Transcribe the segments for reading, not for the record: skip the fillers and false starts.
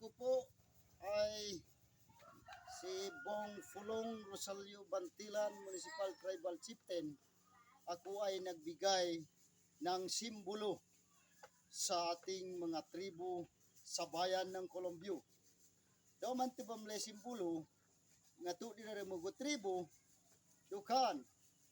Ako po ay si Bong Fulong Rosalio Bantilan, Municipal Tribal Chieftain. Ako ay nagbigay ng simbolo sa ating mga tribo sa bayan ng Colombio. Daw man tibamle simbolo nga to di na rin mga tribo, dukan,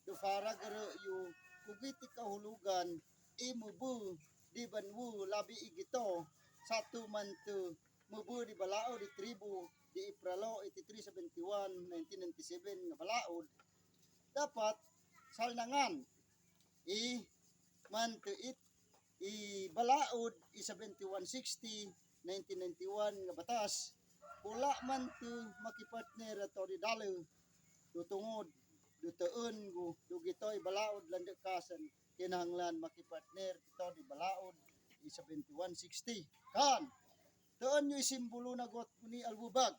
dufara garo yu kugiti kahulugan imubu di banwu labi igito satu man to mubu di balao di tribu di Ipralo 8371 1997 nga balaod dapat salnangan man to it i balaod i 7160 1991 nga batas wala man to makipartner ato di dalo tutungod dutuon go dugitoy balaod lande kasan kinahanglan makipartner ito di balaod i 7160 kan tuon yung simbolo na got ni alwubag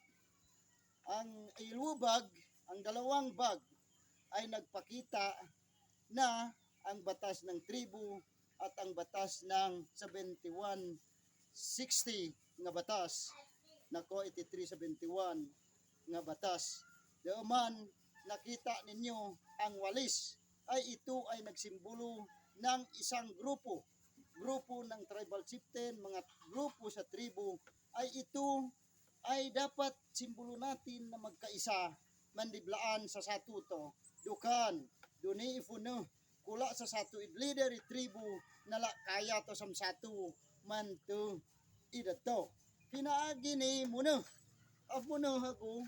ang ilwubag ang dalawang bag ay nagpakita na ang batas ng tribu at ang batas ng 7160 nga batas nako 8371 nga batas man nakita ninyo ang walis ay ito ay nagsimbolo ng isang grupo ng tribal chieftain, mga grupo sa tribu ay ito ay dapat simbolo natin na magkaisa mandiblaan sa satuto dukan duni ifuno kula sa satu leader i tribu nala kaya to sam satu man to idato pinaagi ni muno apuno ako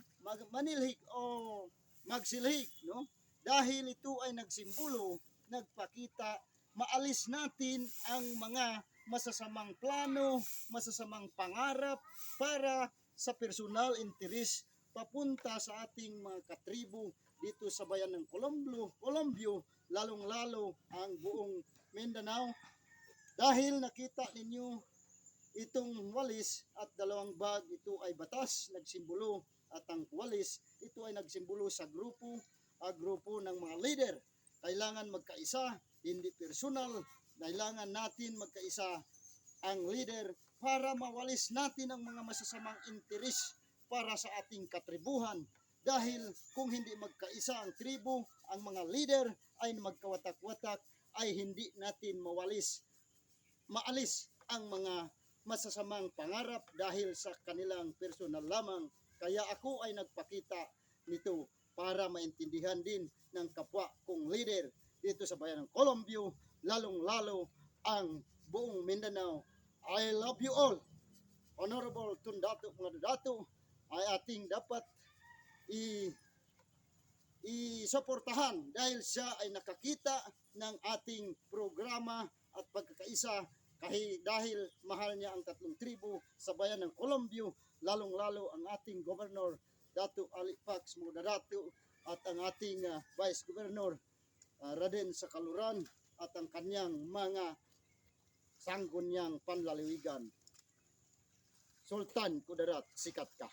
manilhig o magsilhig no dahil ito ay nagsimbolo nagpakita maalis natin ang mga masasamang plano masasamang pangarap para sa personal interes papunta sa ating mga katribo dito sa bayan ng Colombio lalong-lalo ang buong Mindanao dahil nakita ninyo itong walis at dalawang bag ito ay batas nagsimbolo at ang walis ito ay nagsimbolo sa grupo ng mga leader kailangan magkaisa hindi personal kailangan natin magkaisa ang leader para mawalis natin ang mga masasamang interes para sa ating katribuhan dahil kung hindi magkaisa ang tribo ang mga leader ay magkawatak-watak ay hindi natin maalis ang mga masasamang pangarap dahil sa kanilang personal lamang. Kaya ako ay nagpakita nito para maintindihan din ng kapwa kong leader dito sa bayan ng Colombio, lalong-lalo ang buong Mindanao. I love you all. Honorable Tundato mga dato ay ating dapat i-suportahan dahil siya ay nakakita ng ating programa at pagkakaisa dahil mahal niya ang tatlong tribo sa bayan ng Colombio, lalong-lalo ang ating Governor Dato Ali Pax Moderato at ang ating Vice Governor Raden Sakaluran at ang kanyang mga sangguniang panlalawigan. Sultan Kudarat, sikat ka.